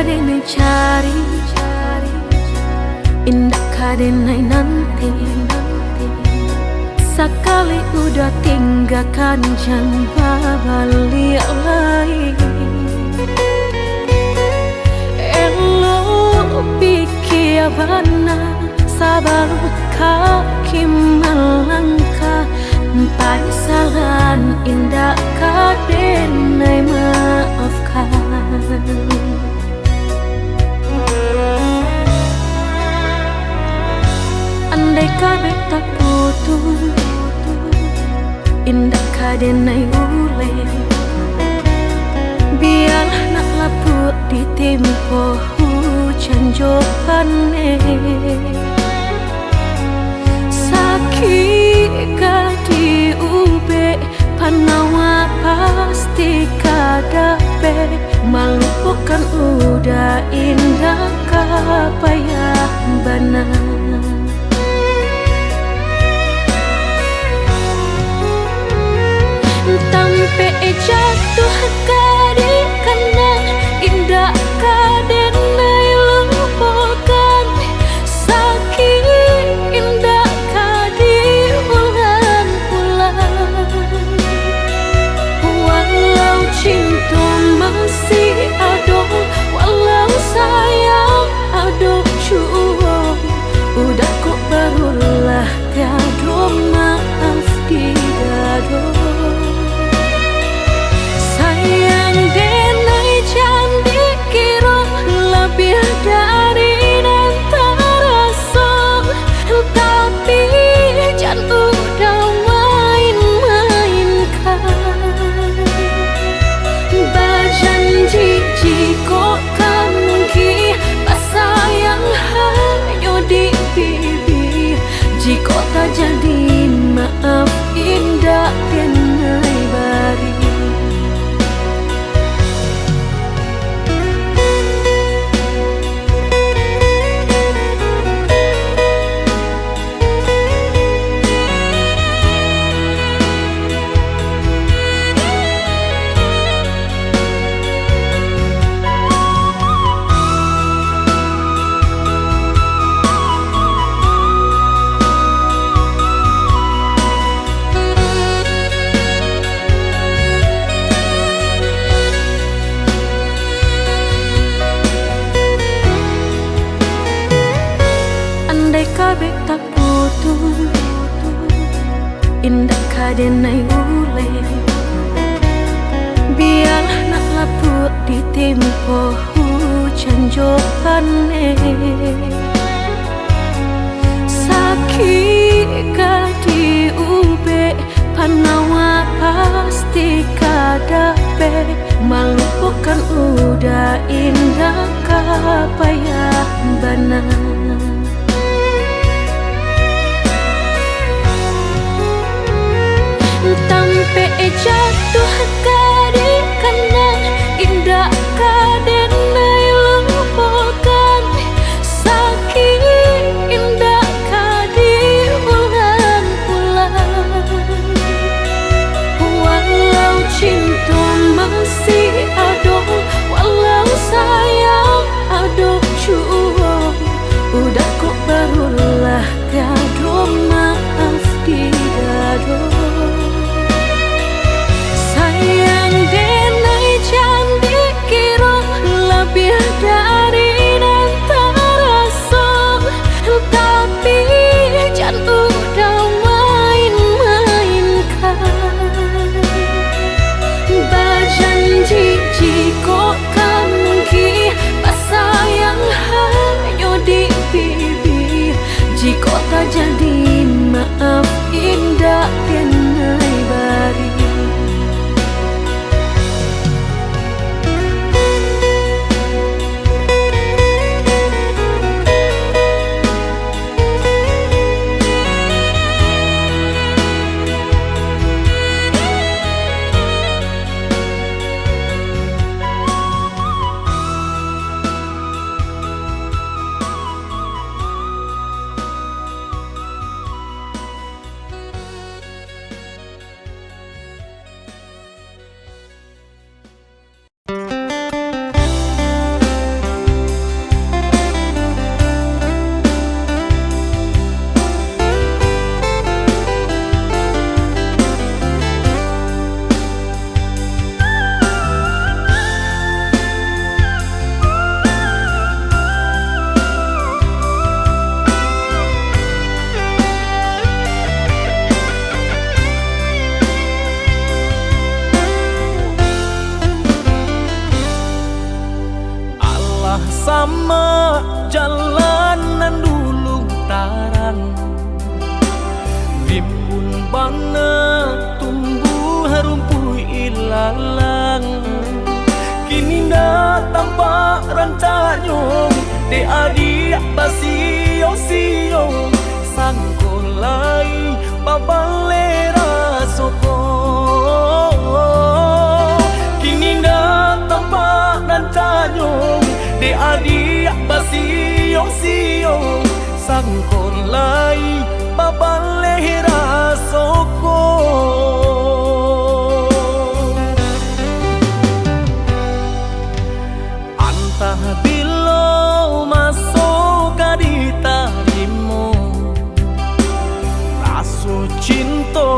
kadene cari, indah kadene nanti. Sekali udah tinggalkan jangan balik lagi. Elo pikir bana sabar kaki melangkah. Paisalan indah kadene maafkan. Andai kabeh tak putus, indah kadene ule. Biarlah nak laput di tempo hujan jopane. Sakit kadi ube panawa pasti kadape. Melupakan udah indah kapayah bana. Tampe jatuh kadi kana indah kadene lupakan. Sakit indah kadi ulang-ulang. Walau cinta masih ada, walau sayang ada jua, udah kok barulah gado maaf di dado. Sayang denai candi kira lebih dari antara song, tapi jangan udah main-mainkan. Berjanji jika kamu ki sayang hanya di pipi. Jika tak jadi maaf indah denai bari. Kabeh tak putus, indah kadene ule. Biarlah nak laput di tempo hujan jopane. Sakit kadi ube panawa pasti kadape. Melupakan udah indah kapayah bana. Tampe jatuh kadi kana indah kadene lupakan. Sakit indah kadi ulang-ulang. Walau cinta masih ada, walau sayang ada jua, udah kok barulah gado maaf di dado. Sayang denai candi kira lebih dari antara song, tapi jangan udah main-mainkan. Berjanji jika kamu ki sayang hanya di pipi. Jika tak jadi maaf indah denai bari. jalanan dulu tarang, rimbun bana tumbuh rumput ilalang. Kini dah tampak rancanyong de adik basio-sio sangkolai babalera soko. Kini dah tampak rancanyong de adik basio-sio sangkolai babalera soko. Bilo masuk di tarimu, raso cinta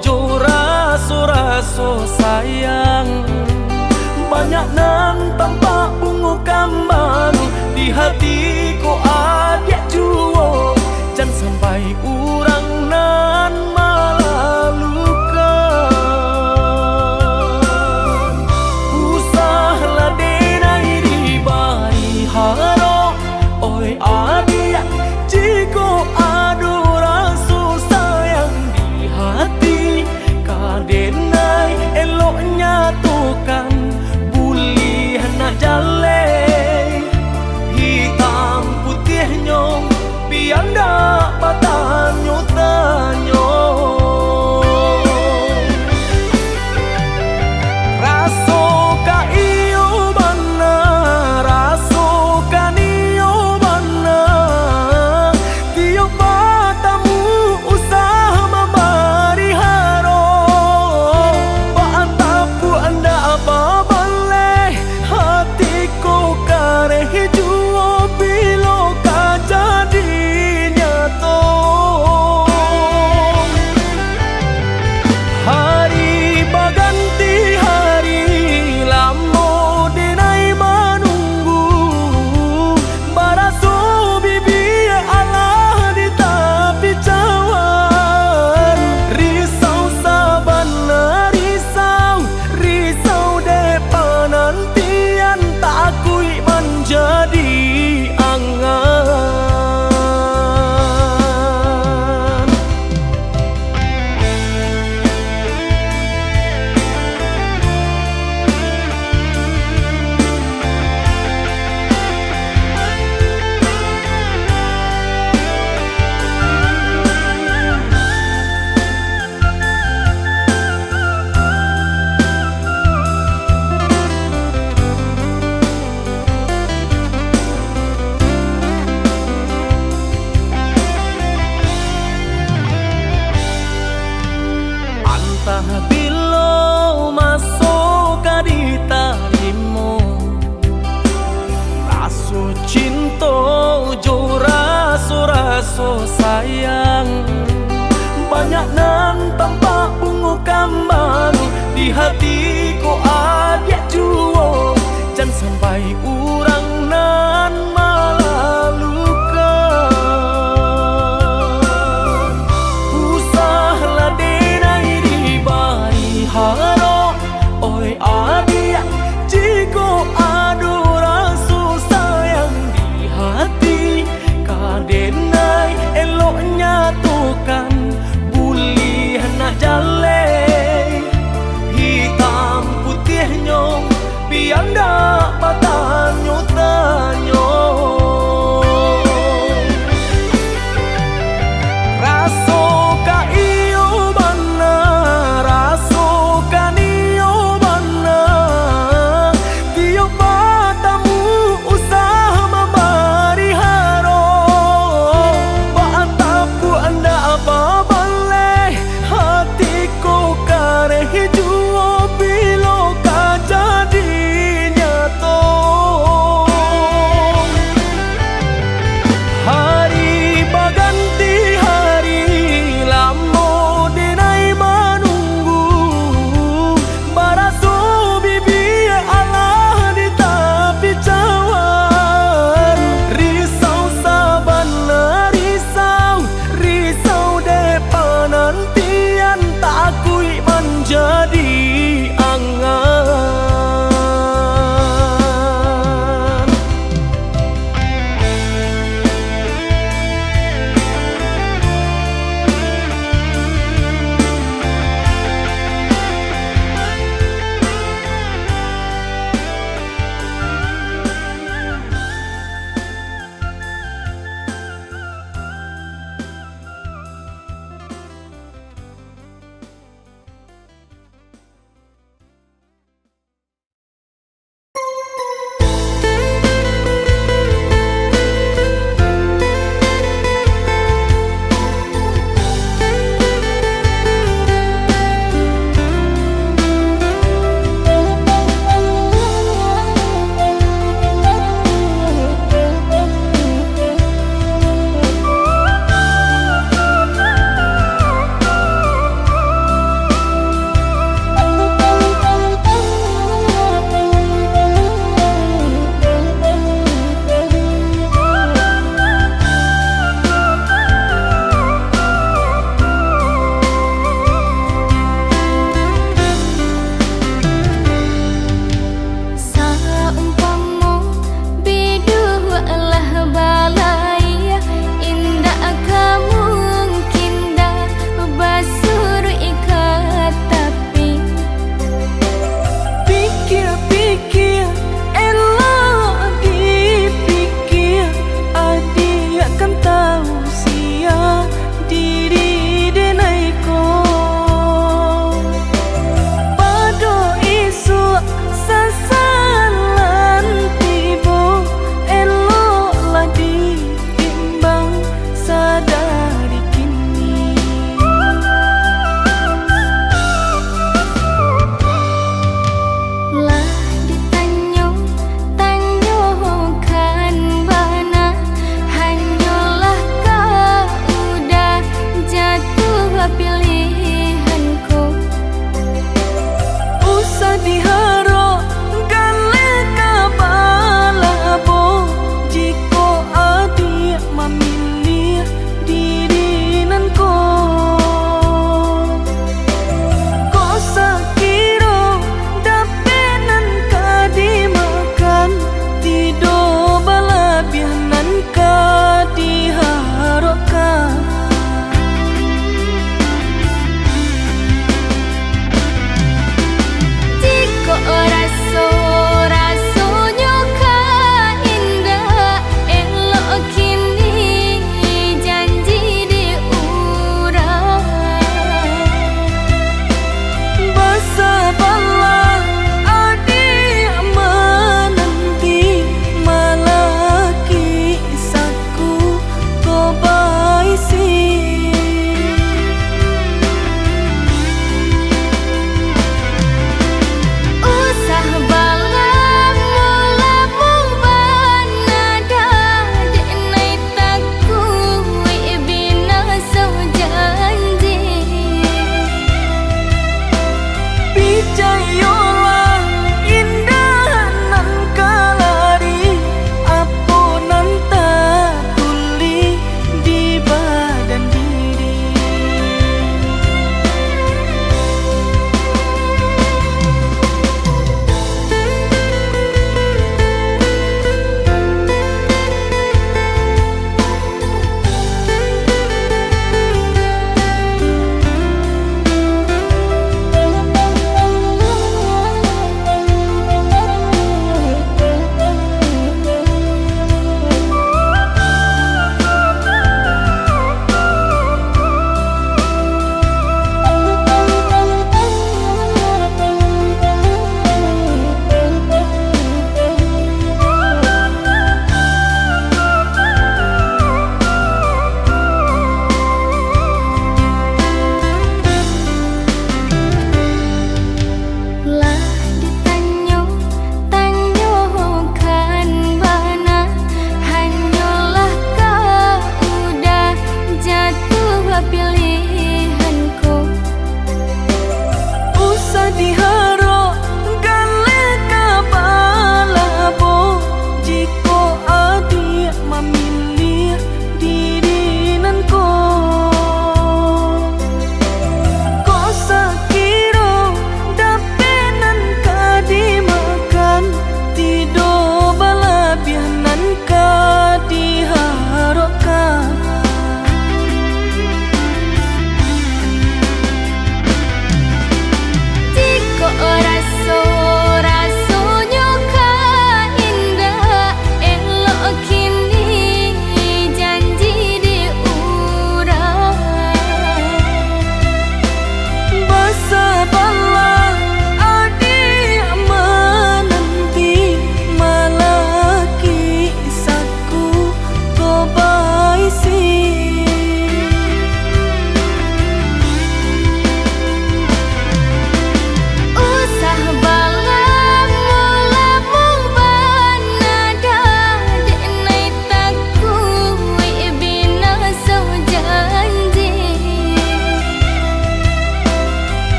jo raso sayang. Banyak nang tampak bunga kambang di hatiku adik juo, jangan sampai urang nan malalukan. Usahlah denai di bari haro, oi adik jiko adu rasa sayang di hati. Kadenai eloknya tukan bulih nak jale, hitam putih nyong biar ndak patanyo tanyo. Raso ka iyo bana, raso ka niyo bana, tiyo patamu usah mabari haro. Paantapu anda apa baleh, hatiku kareh juo bilo ka jadi nyato. Hari baganti hari lamo denai manunggu, baraso bibi Allah di tapi cawan. Risau sabana risau depan nantian tak akui menjadi angan. Antah bilo masuk di tarimu, raso cinta jo raso sayang. Banyak nang tampak bunga kambang di hatiku adik juo, jangan sampai urang nan malalukan. Usahlah denai di bari haro, oi adik jiko adu rasa sayang di hati. Kadenai eloknya tukan bulih nak jale, hitam putih nyong biar ndak patanyo tanyo. Raso ka iyo bana, raso ka niyo bana, tiyo patamu usah mabari haro. Paantapu anda apa baleh, hatiku kareh juo bilo ka jadi nyato. Hari baganti hari lamo denai manunggu, baraso bibi Allah di tapi cawan. Risau sabana risau depan nantian tak akui menjadi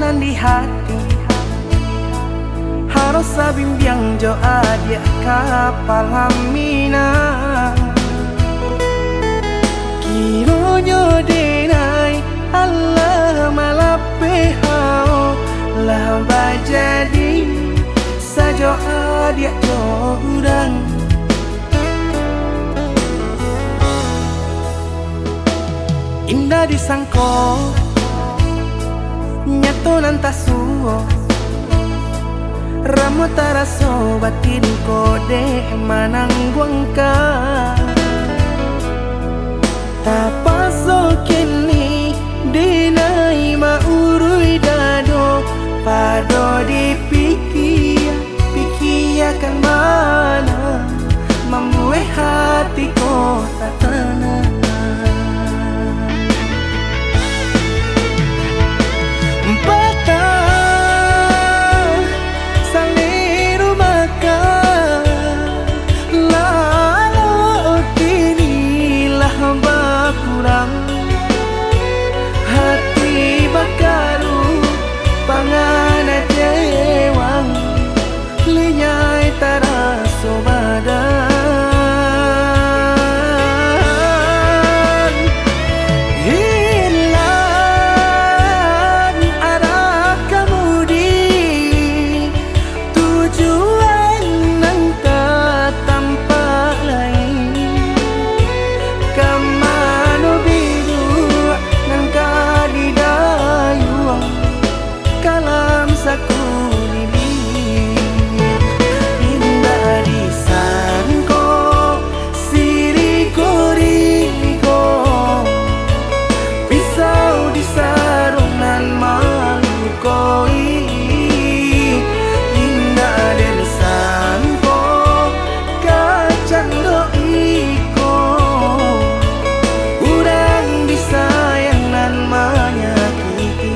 tanan di hati harus sabimbiang jo adia kapalamina kironyo denai Allah malape hao lah bajadi sajo adia jo udang indah disangko nyato nantasuo Ramo taraso batin kode manangguangka tapaso kini dinai maurui dado pado pikiakan mana membuat hatiku tak tenang hati bakaru pangana jewang linyai taraso badan hilang arah kemudi tujuan nang tak tampak lain kamano biru nang kadidayuang kalam sakunili indah disangko siriko pisau di sarungan malukoi indah disangko kacang doiko urang disayangan menyakiti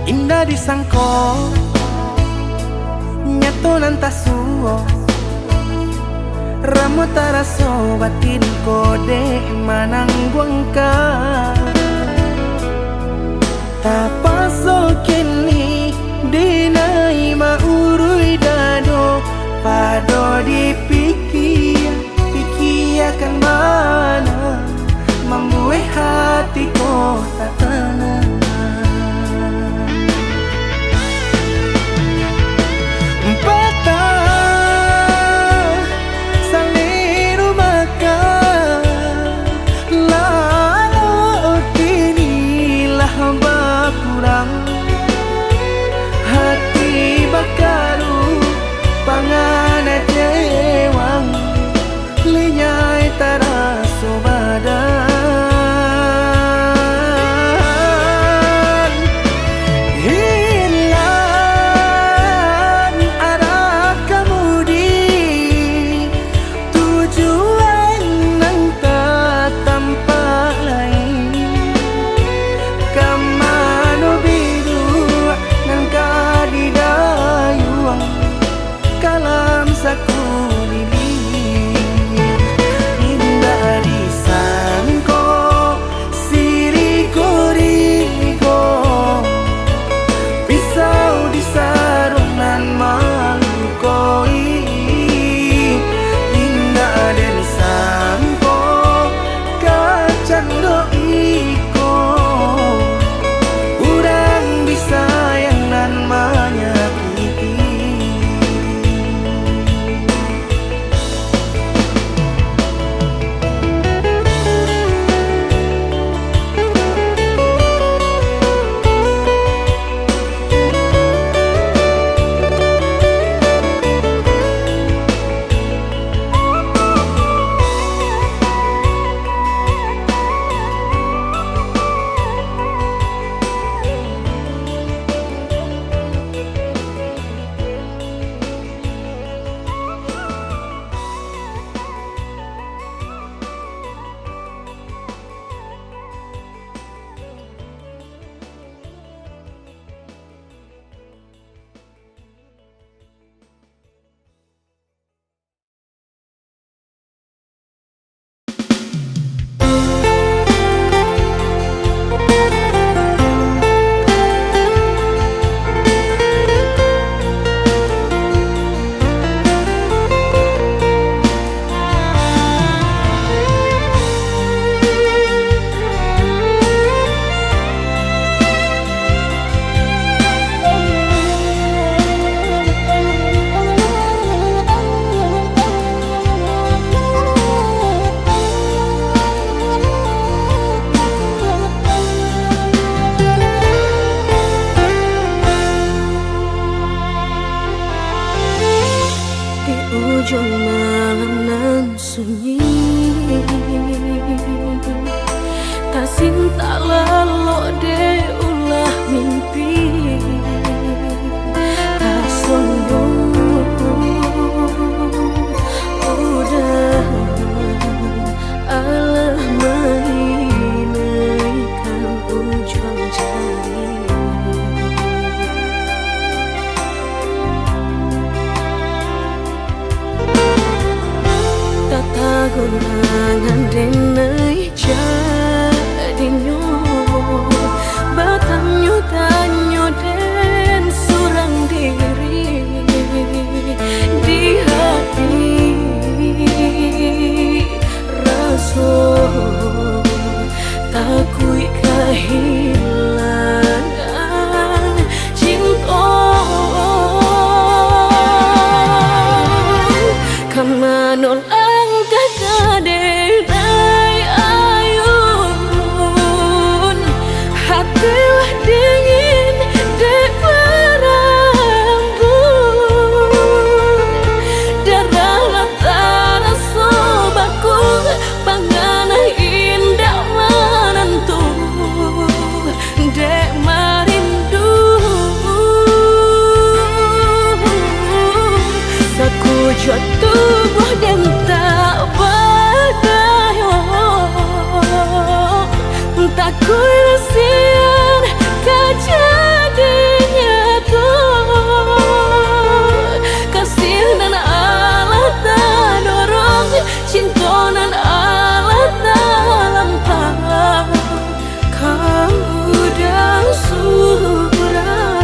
indah disangko nyato nantasuo ramo taraso batin kode manangguangka tapaso kini dinai maurui dado pado pikiakan mana membuat hatiku tak tenang hati bakaru pangana jewang linyai taraso badan angan denai jadinyo batanyo tanyo den surang diri di hati raso takui kehilangan cinta kamanol ang kakadenay ayun hatilah dingin de berambut darahlah taraso bakung panganay indah menentu dek marindu sakujud tubuh dan tak berdaya tak kuilasian kejadiannya tuh kasih dan Allah tak dorong cinta dan Allah tak lampau kau dah surah.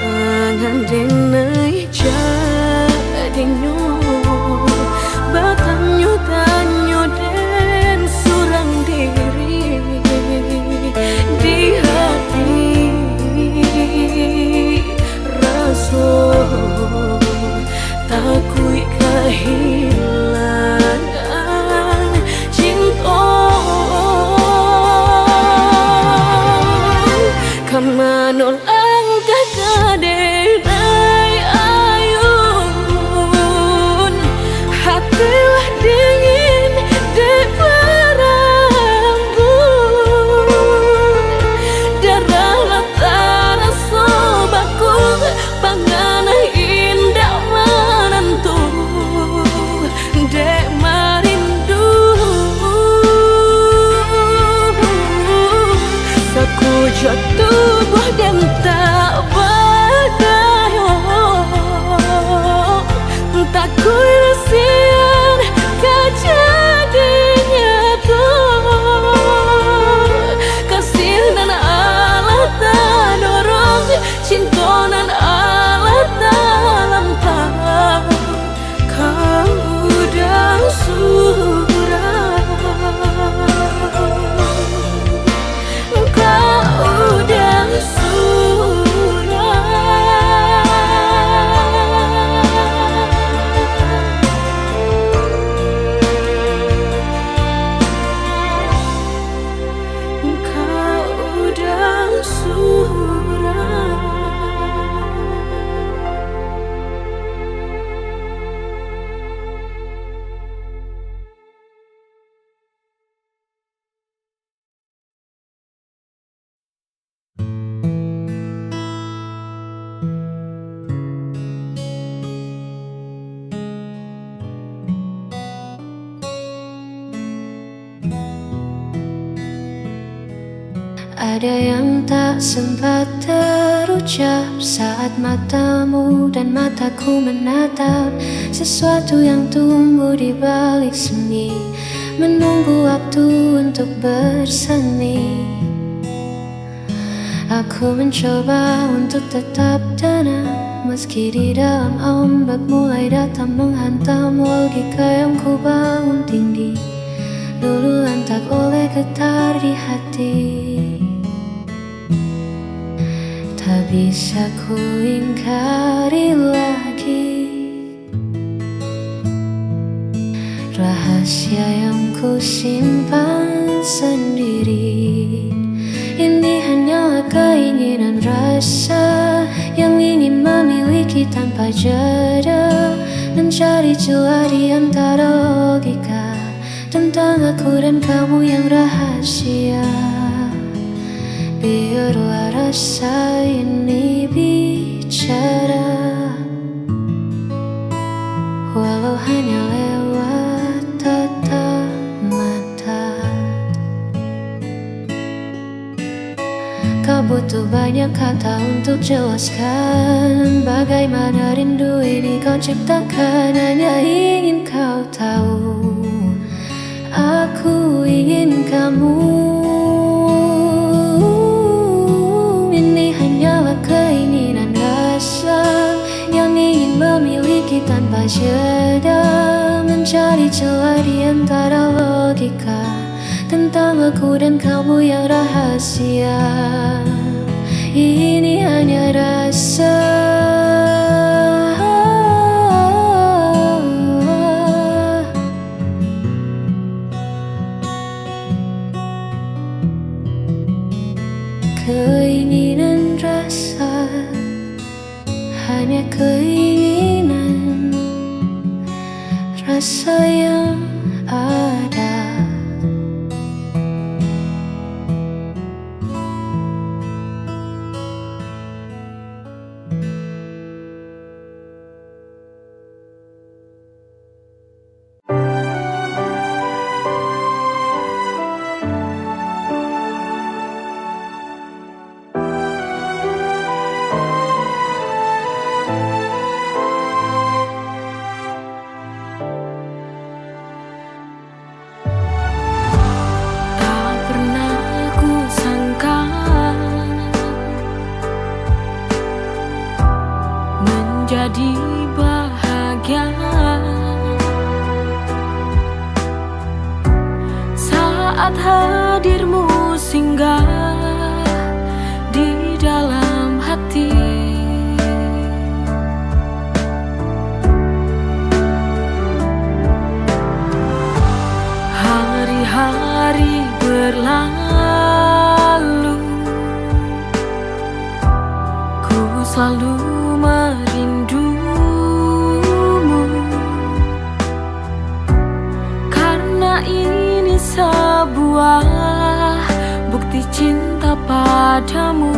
Angan denai jadinyo batanyo tanyo den surang diri di hati raso takui kehilangan cinta kamanol denai ayun hatilah dingin de berambut darahlah taraso bakung panganay indah menentu dek marindu sakujud tubuh dan tak berdaya tak kuilasian kejadiannya tuh kasih dan Allah tak dorong cinta dan Allah tak lampau kau dah surah kau dah Ada yang tak sempat terucap saat matamu dan mataku menatap sesuatu yang tumbuh di balik seni, menunggu waktu untuk bersemi. Aku mencoba untuk tetap tenang meski di dalam ombak mulai datang menghantam logika yang ku bangun tinggi. Luluhan tak oleh getar di hati. Tak bisa ku ingkari lagi rahasia yang ku simpan sendiri. Ini hanyalah keinginan rasa yang ingin memiliki tanpa jeda, mencari celah di antara logika tentang aku dan kamu yang rahasia. Biarlah rasa ini bicara, walau hanya lewat tatap mata. Kau butuh banyak kata untuk jelaskan bagaimana rindu ini kau ciptakan. Hanya ingin kau tahu, aku ingin kamu. Ini hanyalah keinginan rasa yang ingin memiliki tanpa jeda, mencari celah di antara logika tentang aku dan kamu yang rahasia. Ini hanya rasa, keinginan rasa, hanya keinginan rasa yang ada. Jadi bahagia saat hadirmu singgah di dalam hati. Hari-hari berlalu, ku selalu merindumu, karena ini sebuah bukti cinta padamu.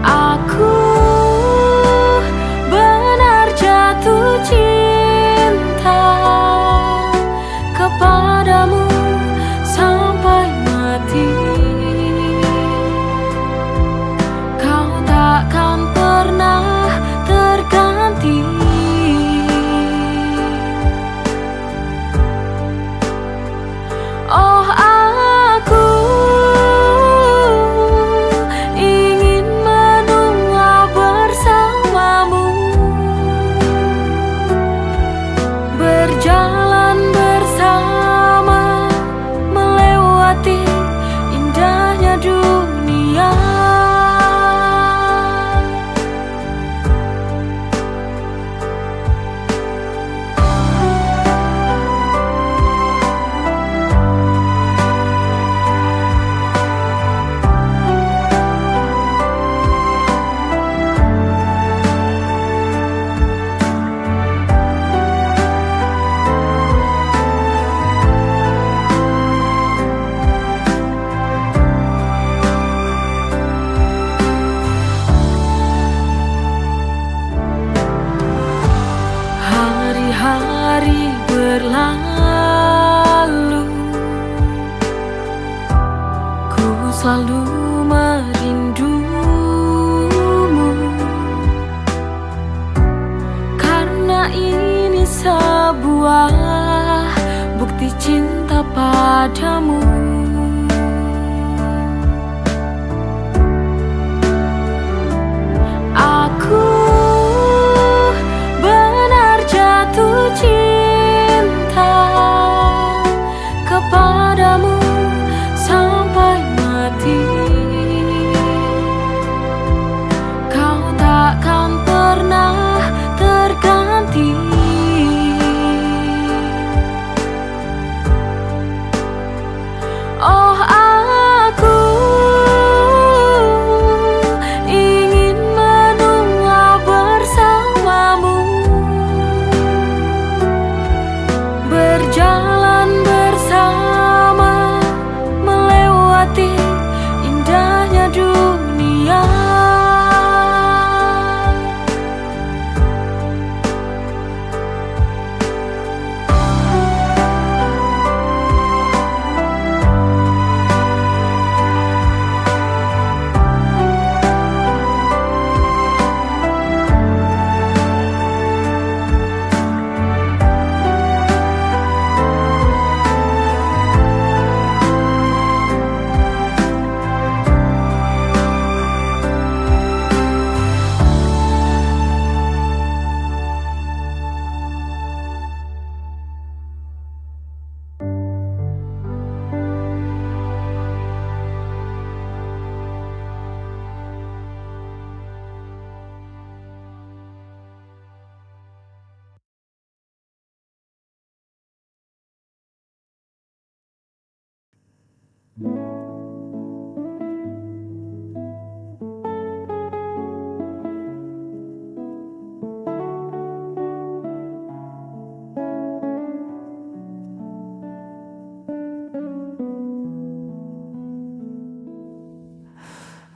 Aku benar jatuh cinta kepadamu sampai mati. Takkan pernah terganti. Oh, aku ingin menua bersamamu, berjalan bersama, melewati indahnya dunia. Hari berlalu, ku selalu merindumu, karena ini sebuah bukti cinta padamu. Aku benar jatuh cinta kepadamu sampai mati. Kau takkan pernah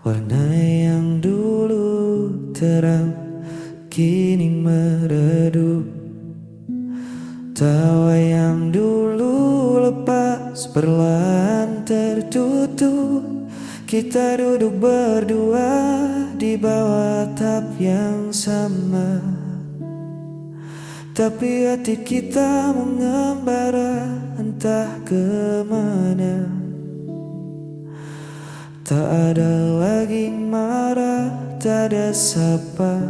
Warna yang dulu terang kini meredup, tawa yang dulu lepas perlahan tertutup. Kita duduk berdua di bawah atap yang sama, tapi hati kita mengembara entah kemana. Tak ada lagi marah, tak ada sapa,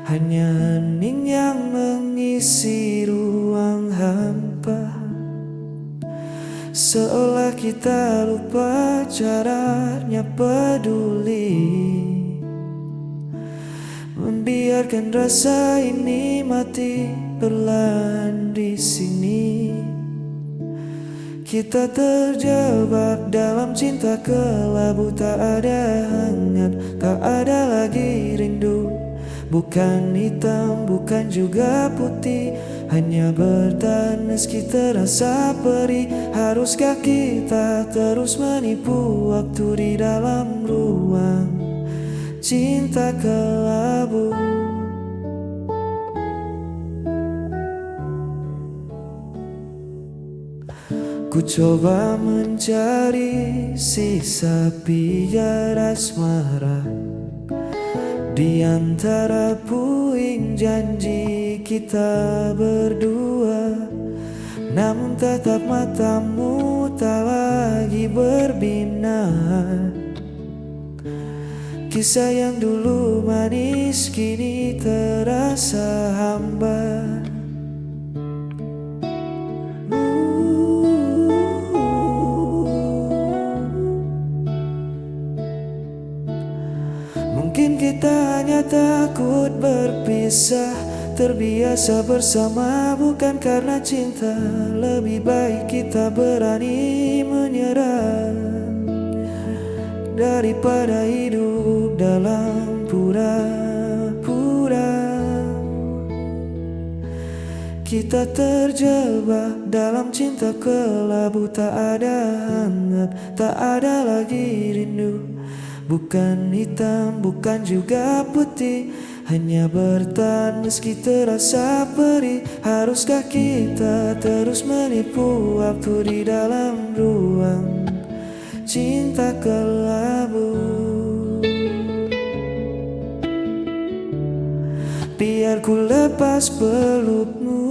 hanya hening yang mengisi ruang hampa. Seolah kita lupa caranya peduli, membiarkan rasa ini mati perlahan di sini. Kita terjebak dalam cinta kelabu, tak ada hangat, tak ada lagi rindu. Bukan hitam, bukan juga putih, hanya bertahan meski terasa perih. Haruskah kita terus menipu waktu di dalam ruang cinta kelabu? Ku coba mencari sisa pijar asmara di antara puing janji kita berdua, namun tatap matamu tak lagi berbinar. Kisah yang dulu manis kini terasa hambar. Mungkin kita hanya takut berpisah, terbiasa bersama bukan karena cinta. Lebih baik kita berani menyerah daripada hidup dalam pura-pura. Kita terjebak dalam cinta kelabu, tak ada hangat, tak ada lagi rindu. Bukan hitam, bukan juga putih, hanya bertahan meski terasa perih. Haruskah kita terus menipu waktu di dalam ruang cinta kelabu? Biar ku lepas pelukmu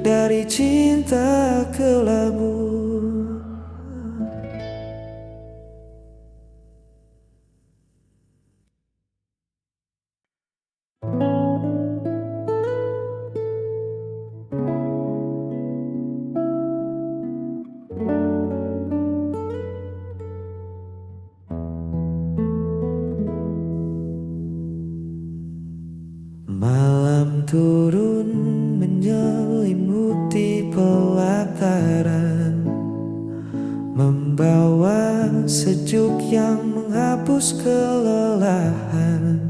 dari cinta kelabu. Malam turun menyelimuti pelataran, membawa sejuk yang menghapus kelelahan.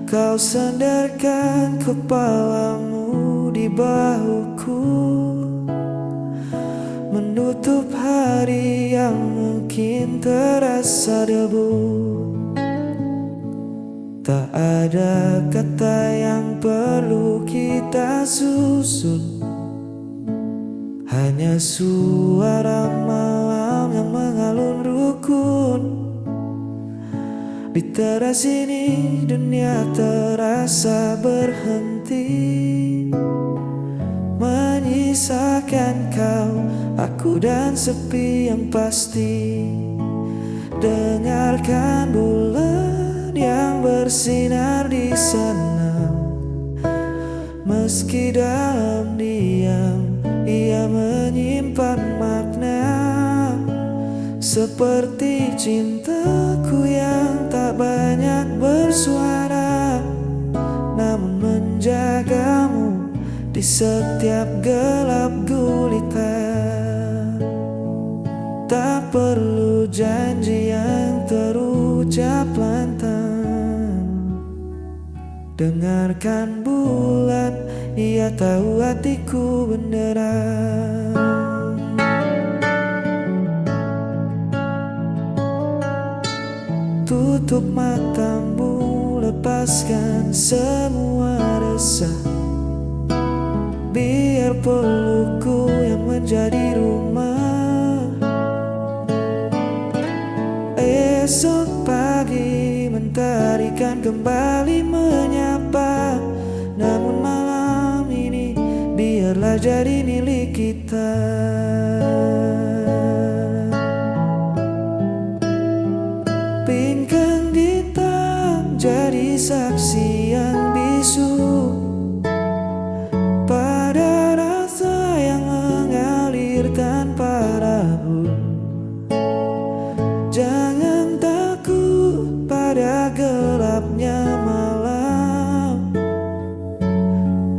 Kau sandarkan kepalamu di bahuku, menutup hari yang mungkin terasa debu. Tak ada kata yang perlu kita susun, hanya suara malam yang mengalun rukun. Di teras ini dunia terasa berhenti, menyisakan kau, aku dan sepi yang pasti. Dengarkan bulan yang bersinar di sana, meski dalam diam ia menyimpan makna. Seperti cintaku yang tak banyak bersuara, namun menjagamu di setiap gelap gulita. Tak perlu janji yang terucap lantang. Dengarkan bulan, ia tahu hatiku beneran. Tutup matamu, lepaskan semua resah. Biar pelukku yang menjadi rumah. Esok pagi mentari kan kembali menyapa. Namun malam ini biarlah jadi milik kita. Pinggang hitam jadi saksi yang bisu pada rasa yang mengalir tanpa ragu. Jangan takut pada gelapnya malam.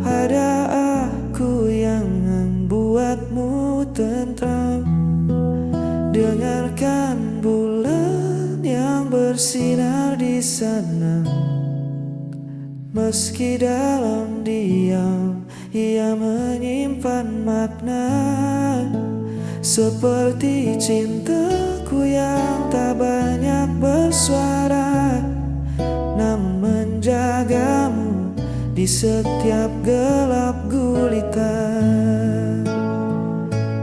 Ada aku yang membuatmu tentram. Dengarkan bulan yang bersinar di sana. Meski dalam diam ia menyimpan makna. Seperti cintaku yang tak banyak bersuara, namun menjagamu di setiap gelap gulita.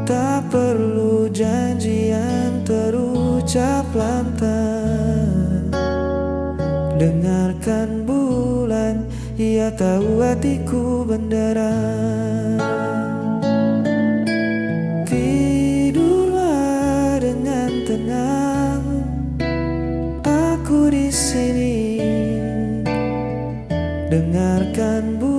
Tak perlu janji yang terucap lantang. Dengarkan bulan, ia tahu hatiku beneran. Tidurlah dengan tenang, aku di sini. Dengarkan bulan,